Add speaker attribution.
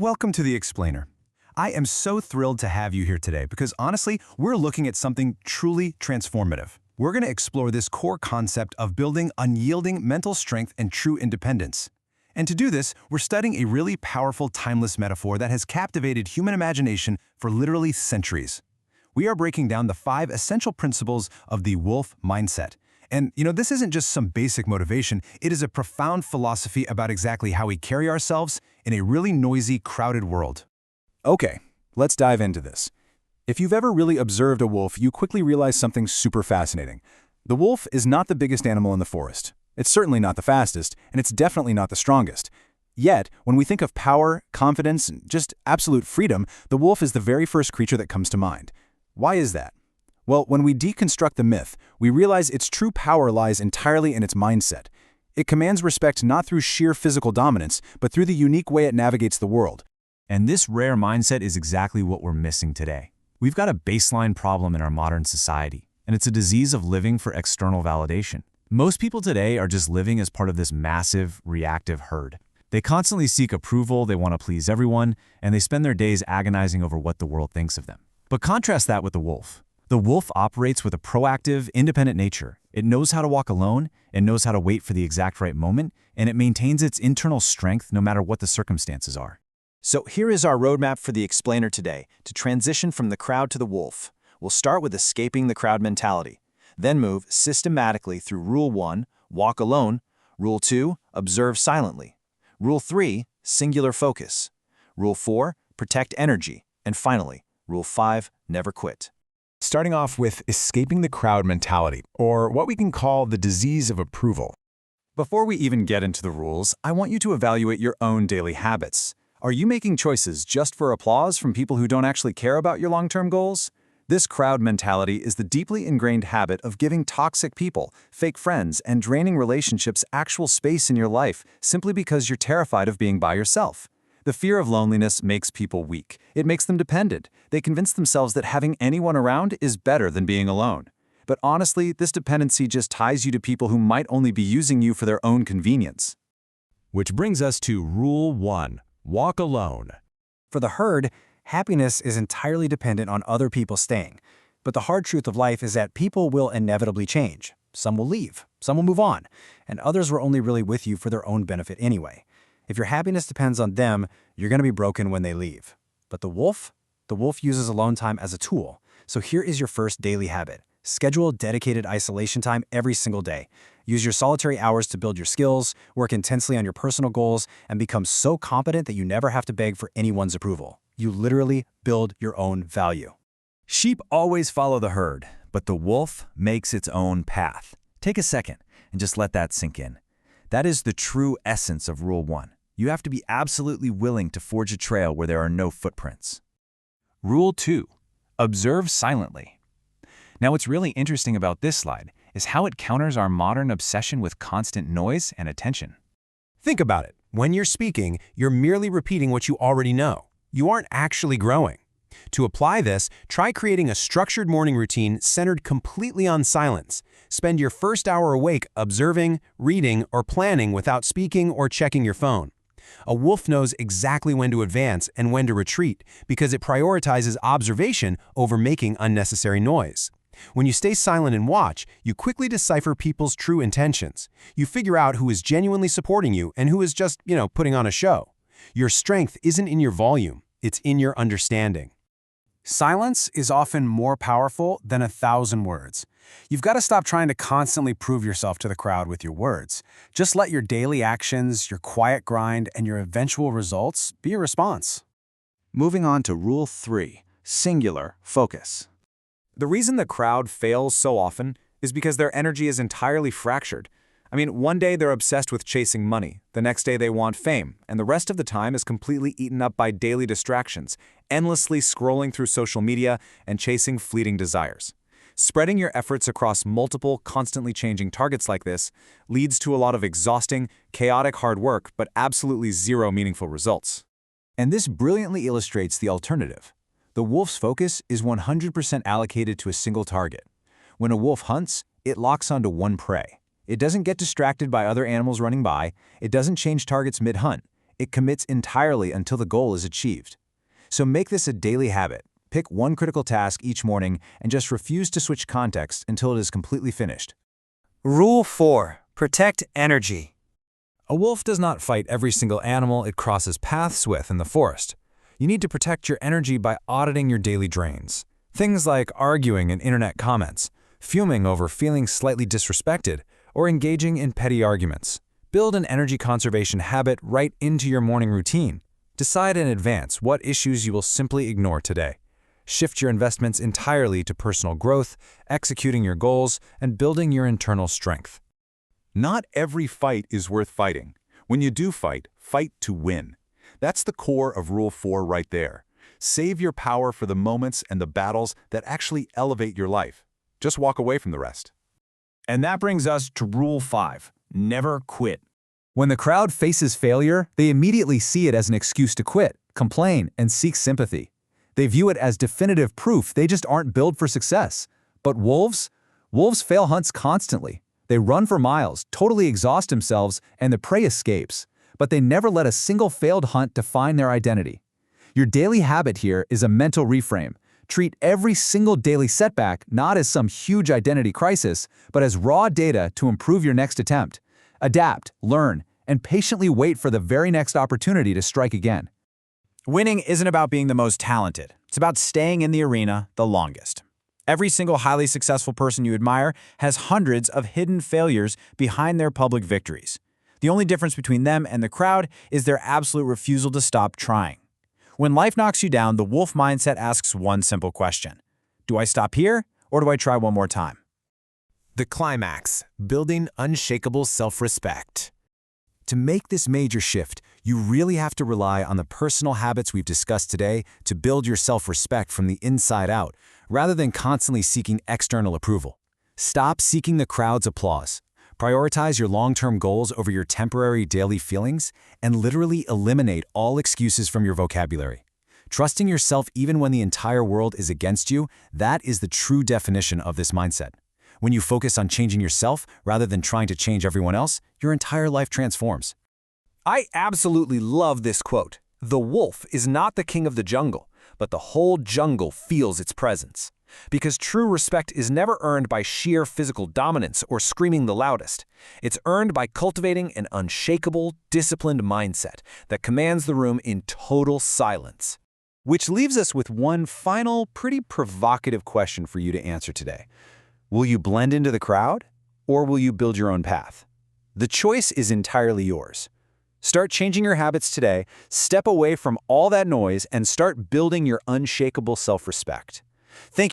Speaker 1: Welcome to The Explainer. I am so thrilled to have you here today because honestly, we're looking at something truly transformative. We're going to explore this core concept of building unyielding mental strength and true independence. And to do this, we're studying a really powerful, timeless metaphor that has captivated human imagination for literally centuries. We are breaking down the 5 essential principles of the wolf mindset. And, this isn't just some basic motivation, it is a profound philosophy about exactly how we carry ourselves in a really noisy, crowded world.
Speaker 2: Okay, let's dive into this. If you've ever really observed a wolf, you quickly realize something super fascinating. The wolf is not the biggest animal in the forest. It's certainly not the fastest, and it's definitely not the strongest. Yet, when we think of power, confidence, and just absolute freedom, the wolf is the very first creature that comes to mind. Why is that? Well, when we deconstruct the myth, we realize its true power lies entirely in its mindset. It commands respect not through sheer physical dominance, but through the unique way it navigates the world.
Speaker 3: And this rare mindset is exactly what we're missing today. We've got a baseline problem in our modern society, and it's a disease of living for external validation. Most people today are just living as part of this massive, reactive herd. They constantly seek approval, they want to please everyone, and they spend their days agonizing over what the world thinks of them. But contrast that with the wolf. The wolf operates with a proactive, independent nature. It knows how to walk alone, it knows how to wait for the exact right moment, and it maintains its internal strength no matter what the circumstances are.
Speaker 4: So here is our roadmap for the explainer today to transition from the crowd to the wolf. We'll start with escaping the crowd mentality, then move systematically through Rule 1, walk alone, Rule 2, observe silently, Rule 3, singular focus, Rule 4, protect energy, and finally, Rule 5, never quit.
Speaker 2: Starting off with escaping the crowd mentality, or what we can call the disease of approval.
Speaker 3: Before we even get into the rules, I want you to evaluate your own daily habits. Are you making choices just for applause from people who don't actually care about your long-term goals? This crowd mentality is the deeply ingrained habit of giving toxic people, fake friends, and draining relationships actual space in your life simply because you're terrified of being by yourself. The fear of loneliness makes people weak. It makes them dependent. They convince themselves that having anyone around is better than being alone. But honestly, this dependency just ties you to people who might only be using you for their own convenience.
Speaker 5: Which brings us to Rule 1, walk alone.
Speaker 6: For the herd, happiness is entirely dependent on other people staying. But the hard truth of life is that people will inevitably change. Some will leave, some will move on, and others were only really with you for their own benefit anyway. If your happiness depends on them, you're going to be broken when they leave. But the wolf uses alone time as a tool. So here is your first daily habit. Schedule dedicated isolation time every single day. Use your solitary hours to build your skills, work intensely on your personal goals, and become so competent that you never have to beg for anyone's approval. You literally build your own value.
Speaker 3: Sheep always follow the herd, but the wolf makes its own path. Take a second and just let that sink in. That is the true essence of Rule 1. You have to be absolutely willing to forge a trail where there are no footprints. Rule 2, observe silently. Now, what's really interesting about this slide is how it counters our modern obsession with constant noise and attention.
Speaker 5: Think about it. When you're speaking, you're merely repeating what you already know. You aren't actually growing. To apply this, try creating a structured morning routine centered completely on silence. Spend your first hour awake observing, reading, or planning without speaking or checking your phone. A wolf knows exactly when to advance and when to retreat because it prioritizes observation over making unnecessary noise. When you stay silent and watch, you quickly decipher people's true intentions. You figure out who is genuinely supporting you and who is just, putting on a show. Your strength isn't in your volume, it's in your understanding.
Speaker 6: Silence is often more powerful than 1,000 words. You've got to stop trying to constantly prove yourself to the crowd with your words. Just let your daily actions, your quiet grind, and your eventual results be your response.
Speaker 4: Moving on to Rule 3, singular focus.
Speaker 3: The reason the crowd fails so often is because their energy is entirely fractured. One day they're obsessed with chasing money, the next day they want fame, and the rest of the time is completely eaten up by daily distractions, endlessly scrolling through social media and chasing fleeting desires. Spreading your efforts across multiple, constantly changing targets like this leads to a lot of exhausting, chaotic hard work, but absolutely zero meaningful results.
Speaker 4: And this brilliantly illustrates the alternative. The wolf's focus is 100% allocated to a single target. When a wolf hunts, it locks onto one prey. It doesn't get distracted by other animals running by. It doesn't change targets mid-hunt. It commits entirely until the goal is achieved. So make this a daily habit. Pick one critical task each morning and just refuse to switch context until it is completely finished.
Speaker 6: Rule 4. Protect energy.
Speaker 2: A wolf does not fight every single animal it crosses paths with in the forest. You need to protect your energy by auditing your daily drains. Things like arguing in internet comments, fuming over feeling slightly disrespected, or engaging in petty arguments. Build an energy conservation habit right into your morning routine. Decide in advance what issues you will simply ignore today. Shift your investments entirely to personal growth, executing your goals, and building your internal strength.
Speaker 3: Not every fight is worth fighting. When you do fight, fight to win. That's the core of Rule 4 right there. Save your power for the moments and the battles that actually elevate your life. Just walk away from the rest.
Speaker 4: And that brings us to Rule 5. Never quit.
Speaker 2: When the crowd faces failure, they immediately see it as an excuse to quit, complain, and seek sympathy. They view it as definitive proof they just aren't built for success. But wolves? Wolves fail hunts constantly. They run for miles, totally exhaust themselves, and the prey escapes. But they never let a single failed hunt define their identity. Your daily habit here is a mental reframe. Treat every single daily setback not as some huge identity crisis, but as raw data to improve your next attempt. Adapt, learn, and patiently wait for the very next opportunity to strike again.
Speaker 4: Winning isn't about being the most talented. It's about staying in the arena the longest. Every single highly successful person you admire has hundreds of hidden failures behind their public victories. The only difference between them and the crowd is their absolute refusal to stop trying. When life knocks you down, the wolf mindset asks one simple question. Do I stop here, or do I try one more time?
Speaker 5: The climax, building unshakable self-respect.
Speaker 2: To make this major shift, you really have to rely on the personal habits we've discussed today to build your self-respect from the inside out, rather than constantly seeking external approval. Stop seeking the crowd's applause. Prioritize your long-term goals over your temporary daily feelings, and literally eliminate all excuses from your vocabulary. Trusting yourself even when the entire world is against you, that is the true definition of this mindset. When you focus on changing yourself rather than trying to change everyone else, your entire life transforms.
Speaker 5: I absolutely love this quote. The wolf is not the king of the jungle, but the whole jungle feels its presence. Because true respect is never earned by sheer physical dominance or screaming the loudest. It's earned by cultivating an unshakable, disciplined mindset that commands the room in total silence. Which leaves us with one final, pretty provocative question for you to answer today. Will you blend into the crowd, or will you build your own path? The choice is entirely yours. Start changing your habits today, step away from all that noise, and start building your unshakable self-respect. Thank